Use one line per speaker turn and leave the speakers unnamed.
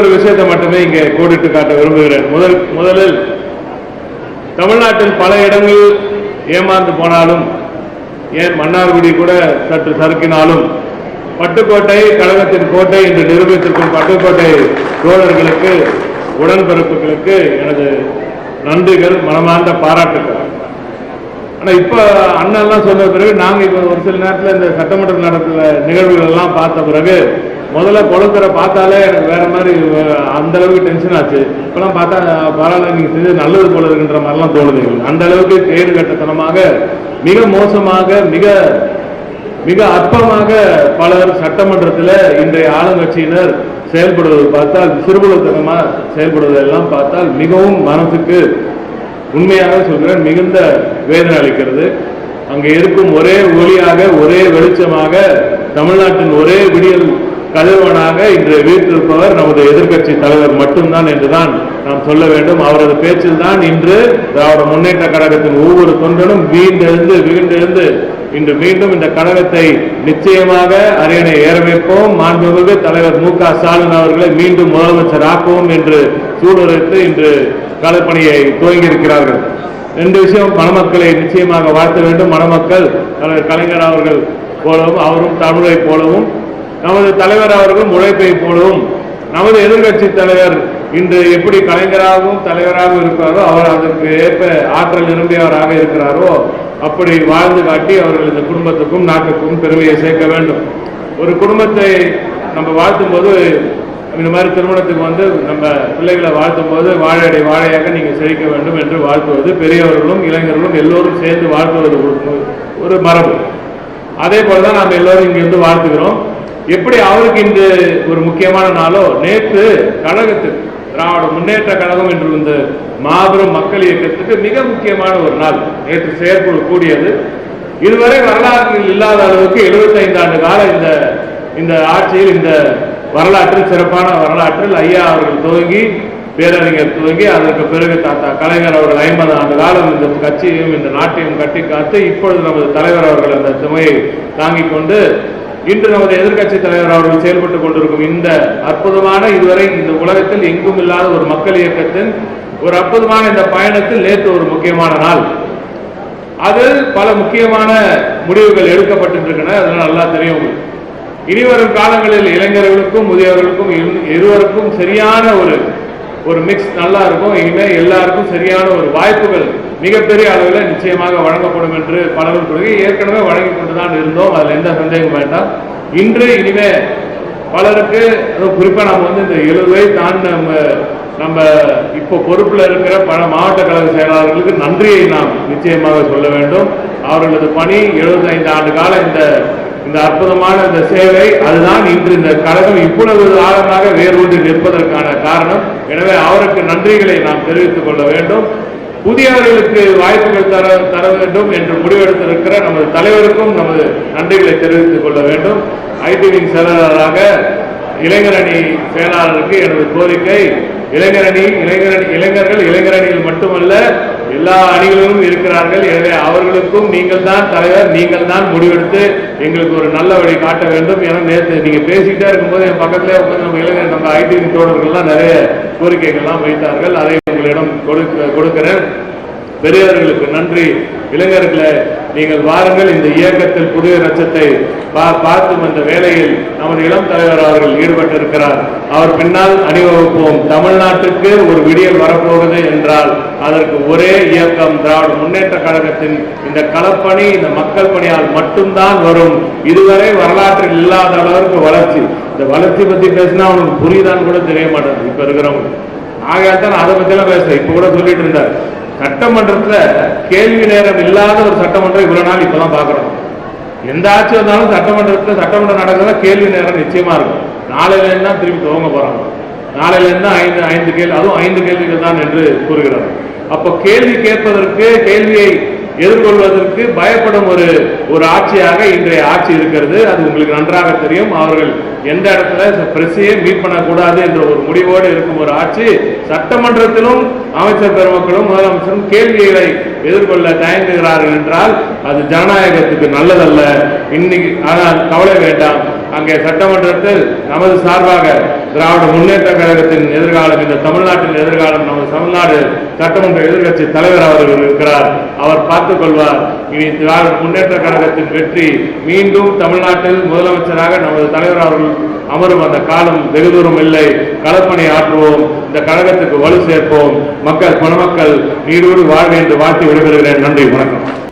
ஒரு விஷயத்தை மட்டுமே இங்கே கோடிட்டு காட்ட விரும்புகிறேன். முதலில் தமிழ்நாட்டில் பல இடங்கள் ஏமாந்து போனாலும், ஏன் மன்னார்குடி கூட சற்று சறுக்கினாலும், பட்டுக்கோட்டை கழகத்தின் கோட்டை என்று நிரூபித்திருக்கும் பட்டுக்கோட்டை தோழர்களுக்கு, உடன்பிறப்புகளுக்கு எனது நன்றிகள், மனமார்ந்த பாராட்டுகள். ஆனால் இப்போ அண்ணெல்லாம் சொன்ன பிறகு நாங்கள் இப்போ ஒரு சில நேரத்தில் இந்த சட்டமன்றத்தில் நடக்கிற நிகழ்வுகள் எல்லாம் பார்த்த பிறகு முதல்ல கொழுக்கரை பார்த்தாலே எனக்கு வேற மாதிரி அந்த அளவுக்கு டென்ஷன் ஆச்சு. இப்பெல்லாம் பார்த்தா பரவாயில்ல, நீங்க செஞ்சது நல்லது போல இருக்குன்ற மாதிரிலாம் தோணுது. அந்த அளவுக்கு கேடு கட்டத்தனமாக, மிக மோசமாக, மிக மிக அற்பமாக பலர் சட்டமன்றத்தில் இன்றைய ஆளுங்கட்சியினர் செயல்படுவதை பார்த்தால், சிறுபுலத்தனமாக செயல்படுவதெல்லாம் பார்த்தால் மிகவும் மனசுக்கு, உண்மையாக சொல்கிறேன், மிகுந்த வேதனை அளிக்கிறது. அங்கே இருக்கும் ஒரே ஒளியாக, ஒரே வெளிச்சமாக, தமிழ்நாட்டின் ஒரே விடியல் கதிரவனாக இன்று வீட்டிருப்பவர் நமது எதிர்க்கட்சி தலைவர் மட்டும்தான் என்றுதான் நாம் சொல்ல வேண்டும். அவரது பேச்சில் தான் இன்று திராவிட முன்னேற்ற கழகத்தின் ஒவ்வொரு தொண்டனும் வீண்டெழுந்து இன்று மீண்டும் இந்த கழகத்தை நிச்சயமாக அரியணை ஏற வைப்போம், மாண்புமிகு தலைவர் மு.க. ஸ்டாலின் அவர்களை மீண்டும் முதலமைச்சர் ஆக்குவோம் என்று சூடுரைத்து இன்று களப்பணியை துவங்கியிருக்கிறார்கள். ரெண்டு விஷயம், மணமக்களை நிச்சயமாக வாழ்த்த வேண்டும். மணமக்கள் தலைவர் கலைஞர் அவர்கள் போலவும், அவரும் தமிழை போலவும், நமது தலைவர் அவர்களும் உழைப்பை போலவும், நமது எதிர்கட்சி தலைவர் இன்று எப்படி கலைஞராகவும் தலைவராகவும் இருக்கிறாரோ, அவர் அதற்கு ஏற்ப ஆற்றல் நிரம்பியவராக இருக்கிறாரோ அப்படி வாழ்ந்து காட்டி அவர்கள் இந்த குடும்பத்துக்கும் நாட்டுக்கும் பெருமையை சேர்க்க வேண்டும். ஒரு குடும்பத்தை நம்ம வாழ்த்தும் போது, இந்த மாதிரி திருமணத்துக்கு வந்து நம்ம பிள்ளைகளை வாழ்த்தும் போது வாழையடை வாழையாக நீங்கள் செழிக்க வேண்டும் என்று வாழ்த்துவது, பெரியவர்களும் இளைஞர்களும் எல்லோரும் சேர்ந்து வாழ்த்துவது ஒரு மரபு. அதே போலதான் நாம் எல்லோரும் இங்கிருந்து வாழ்த்துகிறோம். எப்படி அவருக்கு இன்று ஒரு முக்கியமான நாளோ, நேற்று கழகத்துக்கு, திராவிட முன்னேற்ற கழகம் என்று இந்த மாபெரும் மக்கள் இயக்கத்துக்கு மிக முக்கியமான ஒரு நாள். நேற்று செயற்குழு கூடியது. இதுவரை வரலாற்றில் இல்லாத அளவுக்கு 75 ஆண்டு கால இந்த ஆட்சியில், இந்த வரலாற்றில், சிறப்பான வரலாற்றில் ஐயா அவர்கள் துவங்கி, பேரறிஞர் துவங்கி, அதற்கு பிறகு தாத்தா கலைஞர் அவர்கள் 50 ஆண்டு காலம் இந்த கட்சியையும் இந்த நாட்டையும் கட்டி காத்து, இப்பொழுது நமது தலைவர் அவர்கள் அந்த சுமையை தாங்கிக் கொண்டு இன்று நமது எதிர்கட்சி தலைவர் அவர்கள் செயல்பட்டுக் கொண்டிருக்கும் இந்த அற்புதமான, இதுவரை இந்த உலகத்தில் எங்கும் இல்லாத ஒரு மக்கள் இயக்கத்தின் ஒரு அற்புதமான இந்த பயணத்தில் நேற்று ஒரு முக்கியமான நாள். அதில் பல முக்கியமான முடிவுகள் எடுக்கப்பட்டிருக்கின்றன. அதெல்லாம் நல்லா தெரியும். இனிவரும் காலங்களில் இளைஞர்களுக்கும் முதியவர்களுக்கும் இருவருக்கும் சரியான ஒரு மிக்ஸ் நல்லா இருக்கும். இனிமே எல்லாருக்கும் சரியான ஒரு வாய்ப்புகள் மிகப்பெரிய அளவில் நிச்சயமாக வழங்கப்படும் என்று பலரும் சொல்லி ஏற்கனவே வழங்கி கொண்டுதான் இருந்தோம். அதில் எந்த சந்தேகம் வேண்டாம். இன்று இனிமே பலருக்கு, குறிப்பாக நம்ம வந்து இந்த 70 வயது தாண்டி நம்ம இப்போ பொறுப்பில் இருக்கிற பல மாவட்ட கழக செயலாளர்களுக்கு நன்றியை நாம் நிச்சயமாக சொல்ல வேண்டும். அவர்களது பணி 75 ஆண்டு கால இந்த அற்புதமான இந்த சேவை, அதுதான் இன்று இந்த கழகம் இவ்வளவு ஆழமாக வேரூன்றி நிற்பதற்கான காரணம். எனவே அவருக்கு நன்றிகளை நாம் தெரிவித்துக் கொள்ள வேண்டும். புதியவர்களுக்கு வாய்ப்புகள் தர வேண்டும் என்று முடிவெடுத்திருக்கிற நமது தலைவருக்கும் நமது நன்றிகளை தெரிவித்துக் கொள்ள வேண்டும். ஐடி விங் செயலாளராக இளைஞர் அணி செயலாளருக்கு எனது கோரிக்கை, இளைஞர்கள் இளைஞர் அணியில் மட்டுமல்ல எல்லா அணிகளிலும் இருக்கிறார்கள். எனவே அவர்களுக்கும் நீங்கள் தான் தலைவர், நீங்கள் தான் முடிவெடுத்து எங்களுக்கு ஒரு நல்ல வழி காட்ட வேண்டும். ஏன்னா நேற்று நீங்க பேசிக்கிட்டே இருக்கும்போது என் பக்கத்திலே உட்காந்து நம்ம இளைஞர், நம்ம ஐடி தோழர்கள்லாம் நிறைய கோரிக்கைகள்லாம் வைத்தார்கள். அதை உங்களிடம் கொடுக்கிறேன். பெரியவர்களுக்கு நன்றி. இளைஞர்களை நீங்கள் வாருங்கள், இந்த இயக்கத்தில் புதிய லட்சத்தை பார்த்து வந்த வேளையில் நமது இளம் தலைவர் அவர்கள் ஈடுபட்டிருக்கிறார். அவர் பின்னால் அணிவகுப்போம். தமிழ்நாட்டுக்கு ஒரு விடியல் வரப்போகுது என்றால் அதற்கு ஒரே இயக்கம் திராவிட முன்னேற்ற கழகத்தின் இந்த களப்பணி, இந்த மக்கள் பணியால் மட்டும்தான் வரும். இதுவரை வரலாற்றில் இல்லாத அளவிற்கு வளர்ச்சி. இந்த வளர்ச்சி பத்தி பேசினா அவனுக்கு புரியுதான்னு கூட தெரிய மாட்டேங்குது இப்ப இருக்கிறவங்க. ஆகையாத்தான் அதை பத்தியெல்லாம் பேசுறேன். இப்ப கூட சொல்லிட்டு இருந்தார், சட்டமன்றத்தில் கேள்வி நேரம் இல்லாத ஒரு சட்டமன்றம் இவ்வளவு நாள் இப்பதான் பாக்குறோம். எந்த ஆட்சி வந்தாலும் சட்டமன்றத்தில் சட்டமன்றம் நடக்கிறதா கேள்வி நேரம் நிச்சயமா இருக்கும். நாளையில இருந்து தான் திரும்பி துவங்க போறாங்க. நாளையில இருந்து தான் 5 கேள்வி, அதுவும் 5 கேள்விகள் தான் என்று கூறுகிறார். அப்போ கேள்வி கேட்பதற்கு, கேள்வியை எதிர்கொள்வதற்கு பயப்படும் ஒரு ஆட்சியாக இன்றைய ஆட்சி இருக்கிறது. அது உங்களுக்கு நன்றாக தெரியும். அவர்கள் எந்த இடத்துல பிரஸையே மீட் பண்ணக்கூடாது என்ற ஒரு முடிவோடு இருக்கும் ஒரு ஆட்சி. சட்டமன்றத்திலும் அமைச்சர் பெருமக்களும் முதலமைச்சரும் கேள்விகளை எதிர்கொள்ள தயங்குகிறார்கள் என்றால் அது ஜனநாயகத்துக்கு நல்லதல்ல. இன்னைக்கு ஆனால் கவலை வேண்டாம். அங்கே சட்டமன்றத்தில் நமது சார்பாக திராவிட முன்னேற்ற கழகத்தின் எதிர்காலம், இந்த தமிழ்நாட்டின் எதிர்காலம், நமது தமிழ்நாடு சட்டமன்ற எதிர்க்கட்சி தலைவர் அவர்கள் இருக்கிறார். அவர் பார்த்துக் கொள்வார். இனி திராவிட முன்னேற்ற கழகத்தின் வெற்றி, மீண்டும் தமிழ்நாட்டில் முதலமைச்சராக நமது தலைவர் அவர்கள் அமரும் அந்த காலம் வெகு தூரம் இல்லை. களப்பணி ஆற்றுவோம், இந்த கழகத்துக்கு வலு சேர்ப்போம். மக்கள், பொதுமக்கள் நீடோடு வாழ்வு என்று வாழ்த்தி விடுகிறேன். நன்றி, வணக்கம்.